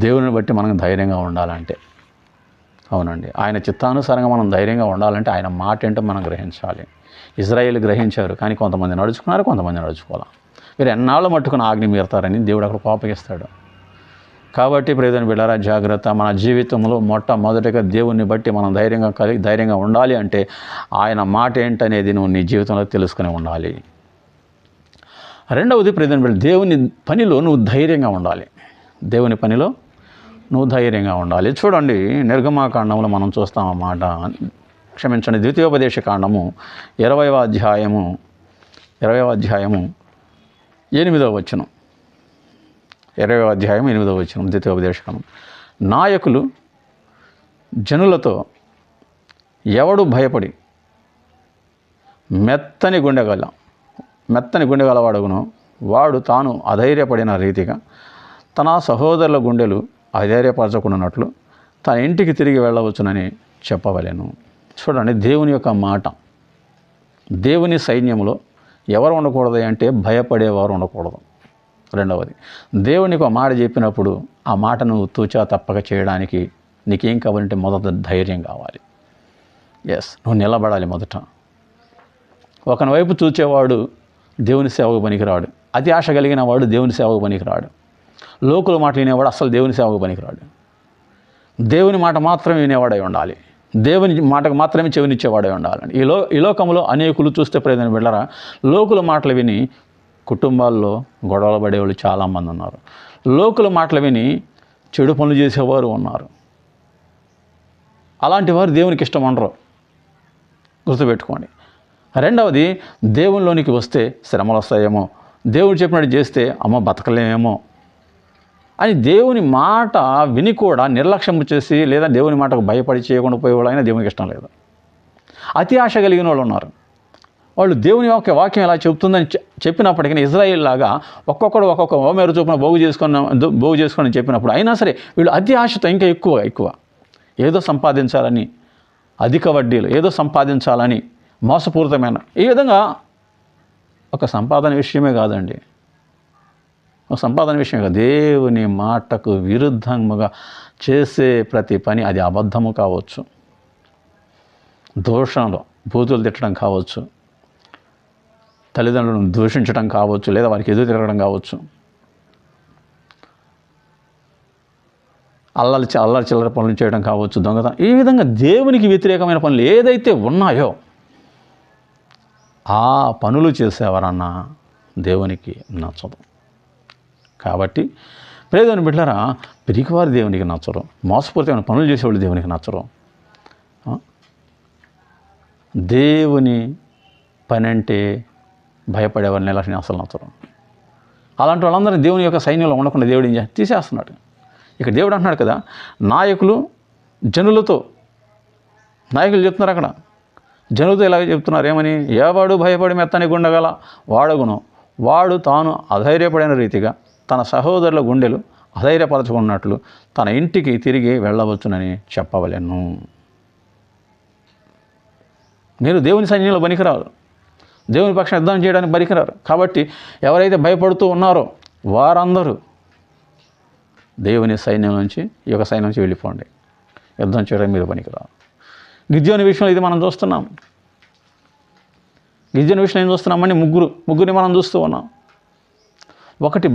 దేవుని బట్టి మనం ధైర్యంగా ఉండాలంటే, అవునండి, ఆయన చిత్తానుసారంగా మనం ధైర్యంగా ఉండాలంటే ఆయన మాట ఏంటో మనం గ్రహించాలి. ఇజ్రాయేల్ గ్రహించారు, కానీ కొంతమంది నడుచుకున్నారు, కొంతమంది నడుచుకోవాలి. మీరు ఎన్నాళ్ళు మట్టుకుని ఆజ్ఞ మీరుతారని దేవుడు అక్కడ కోపగిస్తాడు. కాబట్టి ప్రియమైన బిడ్డలారా, జాగ్రత్త. మన జీవితంలో మొట్టమొదటిగా దేవుని బట్టి మనం ధైర్యంగా ఉండాలి అంటే ఆయన మాట ఏంటనేది నువ్వు నీ జీవితంలో తెలుసుకుని ఉండాలి. రెండవది ప్రియమైన బిడ్డ, దేవుని పనిలో నువ్వు ధైర్యంగా ఉండాలి. దేవుని పనిలో నువ్వు ధైర్యంగా ఉండాలి. చూడండి, నిర్గమాకాండంలో మనం చూస్తాం అన్నమాట. క్షమించండి, ద్వితీయోపదేశ కాండము 20వ అధ్యాయము 8వ వచనం. 20వ అధ్యాయం 8వ వచనం, ద్వితీయోపదేశ కాండం. నాయకులు జనులతో ఎవడు భయపడి మెత్తని గుండె గలవాడుగునో వాడు తాను అధైర్యపడిన రీతిగా తన సహోదరుల గుండెలు అధైర్యపరచకున్నట్లు తన ఇంటికి తిరిగి వెళ్ళవచ్చునని చెప్పవలెను. చూడండి, దేవుని యొక్క మాట. దేవుని సైన్యంలో ఎవరు ఉండకూడదు అంటే భయపడేవారు ఉండకూడదు. రెండవది, దేవునికి ఒక మాట చెప్పినప్పుడు ఆ మాటను తూచా తప్పక చేయడానికి నీకేం కావాలంటే మొదట ధైర్యం కావాలి. నువ్వు నిలబడాలి. మొదట ఒకని వైపు చూచేవాడు దేవుని సేవకు పనికిరాడు. అతి ఆశ కలిగిన వాడు దేవుని సేవకు పనికిరాడు. లోకుల మాట వినేవాడు అసలు దేవుని సేవకు పనికిరాడు. దేవుని మాట మాత్రమే వినేవాడై ఉండాలి. దేవుని మాటకు మాత్రమే చెవినిచ్చేవాడై ఉండాలని. ఈ లోకంలో అనేకులు చూస్తే ప్రయోజనం బిడ్డలారా, లోకుల మాటలు విని కుటుంబాల్లో గొడవలు పడేవాళ్ళు చాలామంది ఉన్నారు. లోకుల మాటలు విని చెడు పనులు చేసేవారు ఉన్నారు. అలాంటి వారు దేవునికి ఇష్టం అనరు, గుర్తుపెట్టుకోండి. రెండవది, దేవునిలోనికి వస్తే శ్రమలు వస్తాయేమో, దేవుడు చెప్పినట్టు చేస్తే అమ్మ బతకలేమేమో అని దేవుని మాట విని కూడా నిర్లక్ష్యం చేసి లేదా దేవుని మాటకు భయపడి చేయకుండా పోయేవాళ్ళు అయినా దేవునికి ఇష్టం లేదు. అతి ఆశ కలిగిన వాళ్ళు ఉన్నారు. వాళ్ళు దేవుని యొక్క వాక్యం ఎలా చెబుతుందని చెప్పినప్పటికీ ఇజ్రాయేల్ లాగా ఒక్కొక్కడు ఒక్కొక్క ఓమేరు చొప్పున బాగు చేసుకొని చెప్పినప్పుడు అయినా సరే వీళ్ళు అతి ఆశతో ఇంకా ఎక్కువ ఏదో సంపాదించాలని, అధిక వడ్డీలు ఏదో సంపాదించాలని, మోసపూరితమైన ఈ విధంగా ఒక సంపాదన విషయమే కాదండి, దేవుని మాటకు విరుద్ధముగా చేసే ప్రతి పని, అది అబద్ధము కావచ్చు, దోషంలో బూతులు తిట్టడం కావచ్చు, తల్లిదండ్రులను దూషించడం కావచ్చు, లేదా వారికి ఎదురు తిరగడం కావచ్చు, అల్లరి చిల్లర పనులు చేయడం కావచ్చు, దొంగతనం, ఈ విధంగా దేవునికి వ్యతిరేకమైన పనులు ఏదైతే ఉన్నాయో ఆ పనులు చేసేవారన్నా దేవునికి నచ్చదు. కాబట్టి ప్రియమైన బిడ్డలారా, పిరికివారు దేవునికి నచ్చరు, మోసపూరితమైన పనులు చేసేవాళ్ళు దేవునికి నచ్చరు. దేవుని పని అంటే భయపడేవారిని నిర్లక్ష్యం అసలు నచ్చరు. అలాంటి వాళ్ళందరూ దేవుని యొక్క సైన్యంలో ఉండకుండా దేవుడు ఏం తీసేస్తున్నాడు. ఇక దేవుడు అంటున్నాడు కదా, నాయకులు చెప్తున్నారు అక్కడ, జనులతో ఇలాగ చెప్తున్నారు ఏమని, ఎవడు భయపడి మెత్తని గుండెగల వాడగును వాడు తాను అధైర్యపడిన రీతిగా తన సహోదరుల గుండెలు అధైర్యపరచుకున్నట్లు తన ఇంటికి తిరిగి వెళ్ళవచ్చునని చెప్పవలెను. మీరు దేవుని సైన్యంలో పనికిరారు, దేవుని పక్షం యుద్ధం చేయడానికి పనికిరారు. కాబట్టి ఎవరైతే భయపడుతూ ఉన్నారో వారందరూ దేవుని సైన్యం నుంచి, ఈ యొక్క సైన్యం నుంచి వెళ్ళిపోండి, యుద్ధం చేయడానికి మీరు పనికిరారు. గిద్యోని విషయంలో ఇది మనం చూస్తున్నాం. గిద్యోని విషయంలో ఏం చూస్తున్నామని ముగ్గురిని మనం చూస్తూ ఉన్నాం. ఒకటి